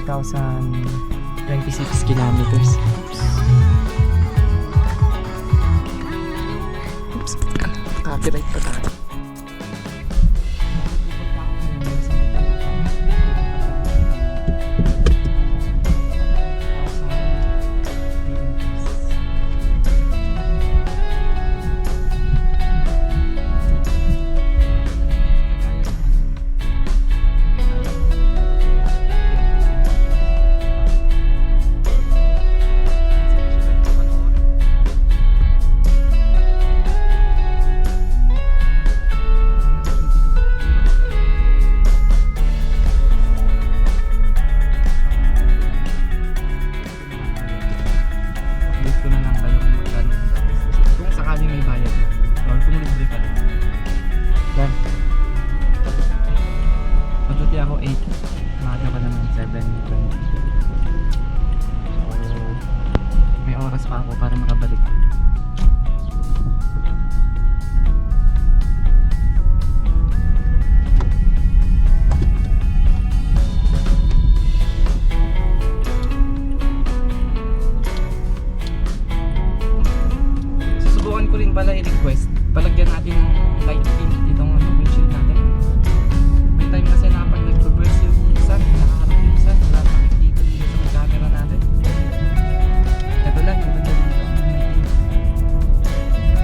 3,026 kilometers. Oops. Copyright pa tayo. Ako 8, maaga pa naman 7:20. So may oras pa ako para makabalik. Susubukan ko rin pala i-request palagyan natin ng light tint itong windshield natin. May time kasi na pag nag-reverse yung sun, nakaharap yung sun, wala makikita dito sa may camera natin. Ito lang, yung banda dito.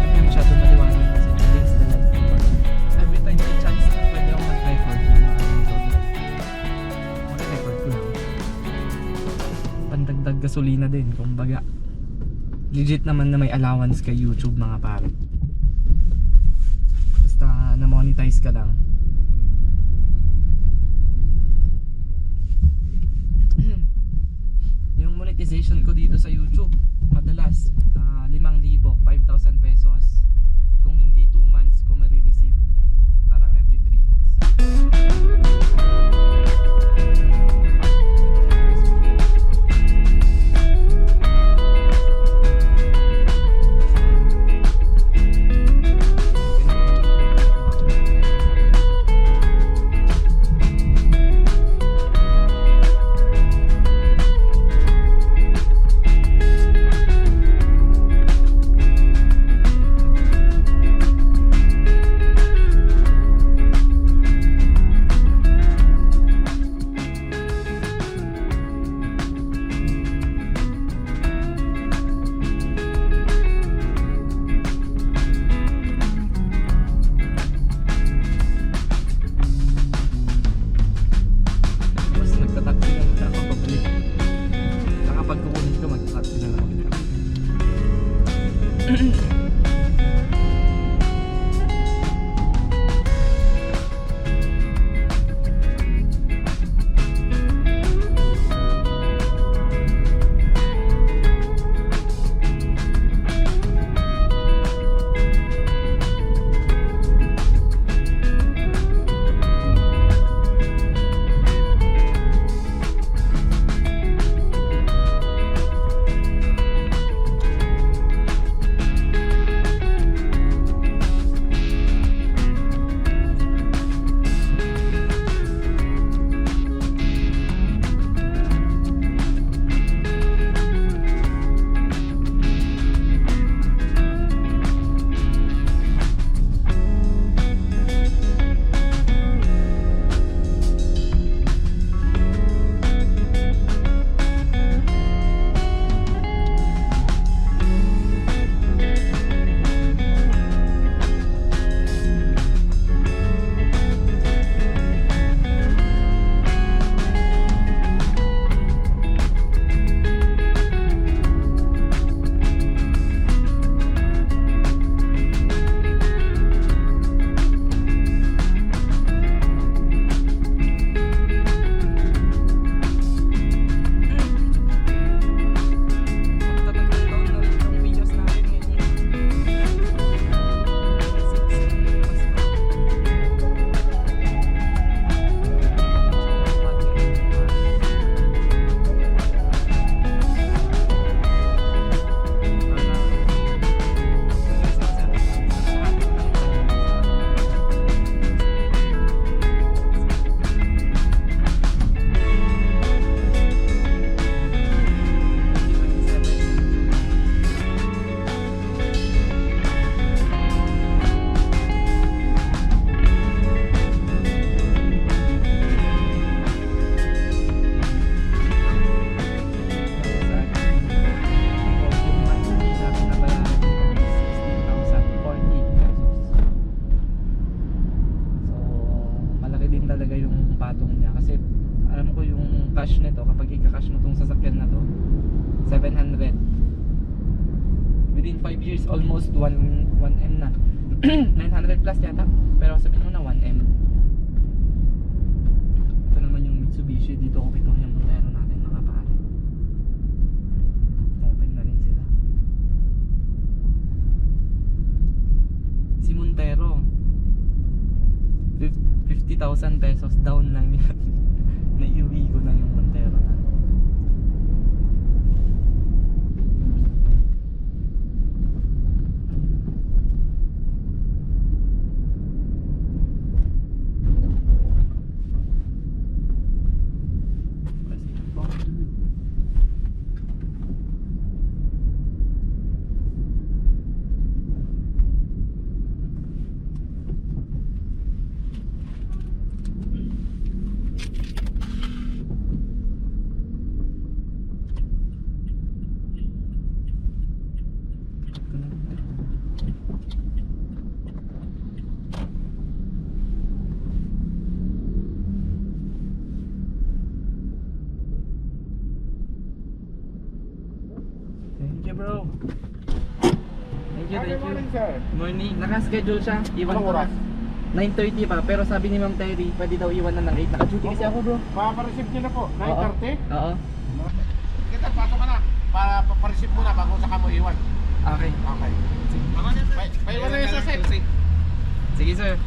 Hindi masyado maliwanag kasi against the light. Every time may chance na pwede akong mag-record ng mga video. Mag-record ko lang. Pandagdag gasolina din, kumbaga. Legit naman na may allowance kay YouTube mga pare. Basta na-monetize ka lang. Yung monetization ko dito sa YouTube madalas 5,000, 5,000 pesos. Kung hindi 2 months ko marireceive, parang every 3 months. within 5 years, almost 1M na. 900 plus yata. Pero sabihin mo na 1M. Ito naman yung Mitsubishi. Dito ko pitong yung Montero natin mga pare. Open na rin sila. Si Montero 50,000 pesos down lang yun. Naiuwi ko na yung Montero na. Thank you, bro. Thank you, Good morning, sir. Morning. Naka-schedule siya. Iwan Anong ko na. oras? 9:30 pa, pero sabi ni Ma'am Terry, pwede daw iwan na ng 8. Naka-duty kasi ako, bro. Makapareceive nyo na po. 9:30? Oo. Sige, tal, pasok ka na. Para papareceive muna bago saka mo iwan. Okay. Okay. Paiwan na yun sa set. Sige, sir.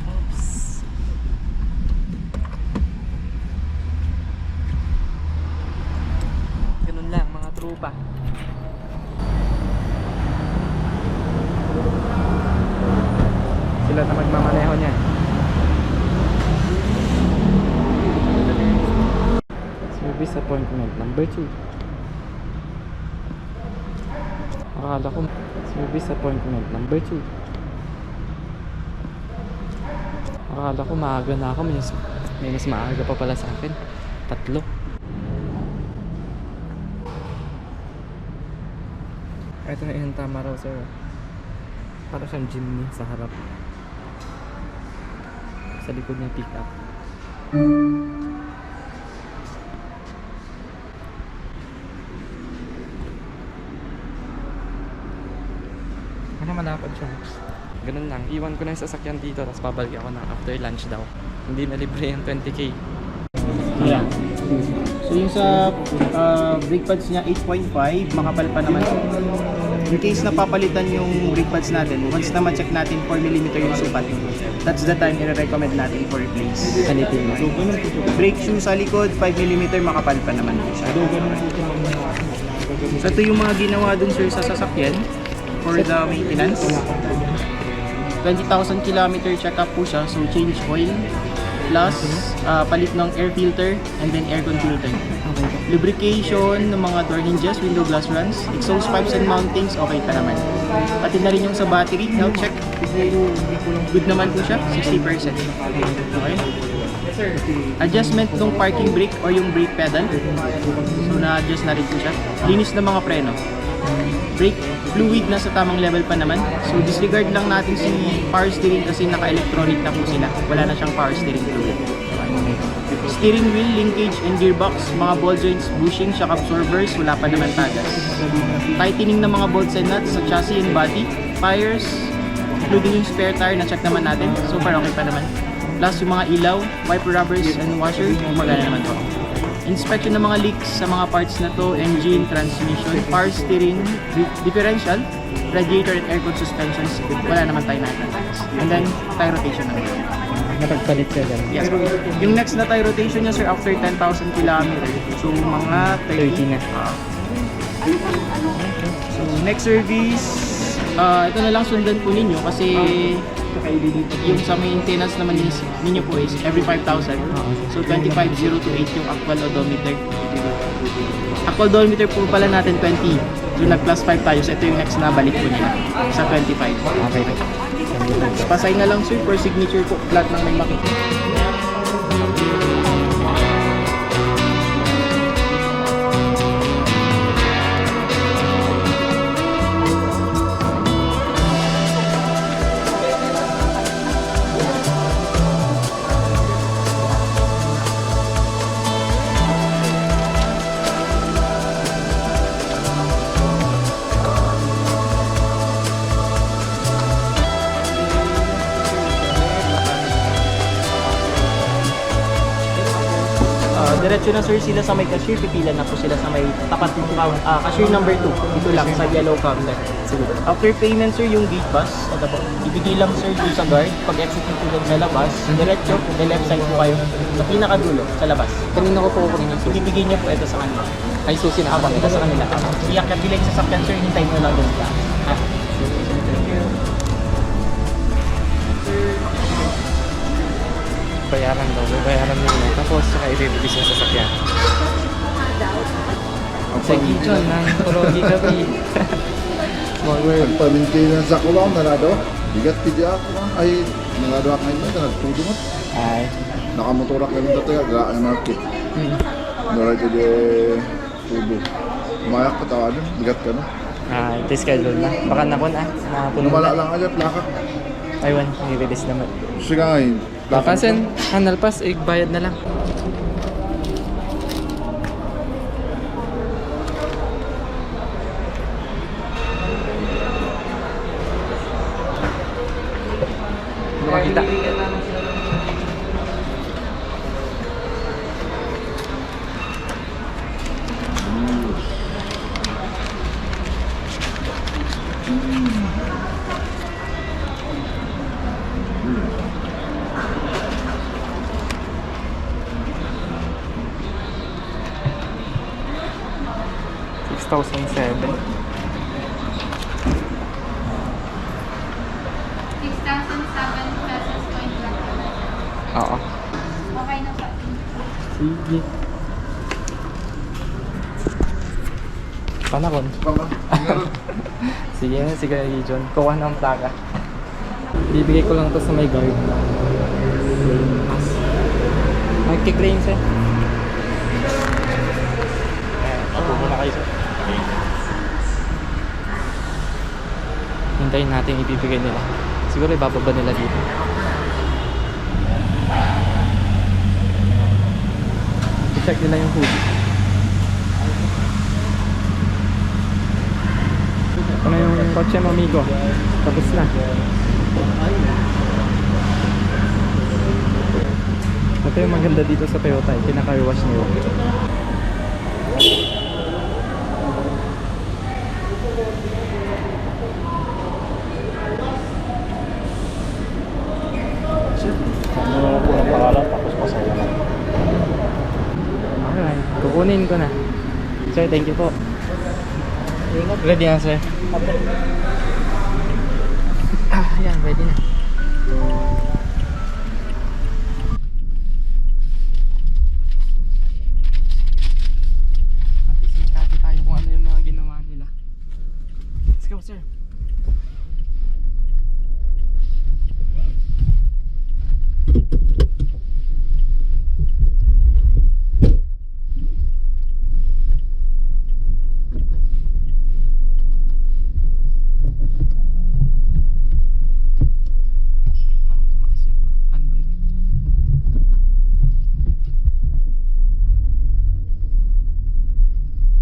Oops. Ganun lang mga tropa. Sila na magmamaneho niyan. Service appointment number 2. Akala ko service appointment number 2. Akala ko maaga na ako. May mas maaga pa pala sa akin. 3. Ito na yung tama raw, sir. Para siyang jeepney sa harap. Sa likod niya pick up. Ano, malapad siya. Ganun lang. Iwan ko na yung sasakyan dito, tapos babalik ako na after lunch daw. Hindi na libre yung 20k. Yeah. So yung sa brake pads niya 8.5, makapal pa naman. In case napapalitan yung brake pads natin, once na ma-check natin 4mm yung sukat, that's the time i-recommend natin for replace. Palitin mo. Brake shoe sa likod, 5mm, makapal pa naman po siya. So ito yung mga ginawa dun sir sa sasakyan for the maintenance. 20,000 km check-up po siya, so change oil, plus palit ng air filter and then aircon filter. Lubrication ng mga door hinges, window glass runs, exhaust pipes and mountings, okay pa naman. Pati na rin yung sa battery, health check. Good naman po siya, 60%. Okay? Adjustment ng parking brake or yung brake pedal. So na-adjust na rin po siya. Linis ng mga preno. Brake fluid na sa tamang level pa naman. So disregard lang natin si power steering kasi naka-electronic na po sila. Wala na siyang power steering fluid. Steering wheel, linkage and gearbox, mga ball joints, bushing, shock absorbers, wala pa naman tagas. Tightening ng mga bolts and nuts sa chassis and body. Tires, including yung spare tire na check naman natin. So far okay pa naman. Plus yung mga ilaw, wiper rubbers and washer, magana naman po. Inspection ng mga leaks sa mga parts na to, engine, transmission, power steering, differential, radiator and aircon suspensions, wala naman tayo nakatagas. And then, tire rotation naman. Napagpalit siya dyan. Yes. Yung next na tire rotation niya sir after 10,000 km. So mga 30 na. So next service, ito na lang sundan po ninyo kasi yung sa maintenance naman ninyo po is every 5,000. So 25,028 yung actual odometer. Actual odometer po pala natin 20. So nag plus 5 tayo. So ito yung next na balik po nila sa 25. Okay. Pasay na lang sir for signature po. Flat ng may makita. Diretso na sir sila sa may cashier, pipila na po sila sa may tapat ng cashier number 2. Dito lang sa yellow counter. Sige. After payment sir, yung gate pass, ito po. Ibigay lang sir dun sa guard. Pag exit nyo po dun sa labas, diretso, the left side po kayo. Sa pinakadulo, sa labas. Kanina ko po kanina susi. Ibibigay niyo po ito sa kanila. Ay, susi na Ito sa kanila. Iyak ka bilay sa sakyan sir, hintay mo lang dun ka. Ha? Bayaran daw. Bayaran nila. Tapos, saka i-release yung sasakyan. Sa Gijon, ng Tologi kami. Small world. Pag-maintenance ako lang, narado. Bigat pidya ako lang. Ay, narado ako ngayon na, nagtudungot. Ay. Nakamotorak ka rin dito, gaan market. Naray ko di tubo. Umayak ka tawa din, bigat ka na. Ah, ito schedule na. Baka nakon napuno Wala na. lang aja, plaka. Aywan, i-release naman. Sige nga eh. plaka Papasin, Hanalpas, bayad na lang. Hindi makita. $6,007. 6,007 pesos point lang. Oo. Okay na pa. Sige. Panakon. Sige na, sige John. Kuha ng plaka. Bibigay ko lang to sa may guard. Magkiklaim siya. Ako muna kayo sir. Hintayin natin ibibigay nila. Siguro ibababa nila dito. I-check nila yung hood. Ano yung kotse mo, amigo? Tapos na. Ito yung maganda dito sa Toyota, pinaka-wash nila. Ano po ang pangalan, tapos pasaya na. Alright, kukunin ko na. Sir, thank you po. Ready na, sir? Ayan, ready na. At least may copy tayo kung ano yung mga ginawa nila. Let's go, sir. Parang tumakas yung handbrake.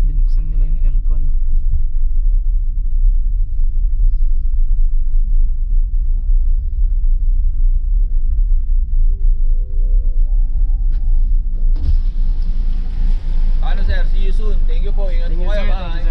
Binuksan nila yung aircon. Ano sir, see you soon. Thank you po. Ingat Thank po you, kayo. sir. Bye. Thank you,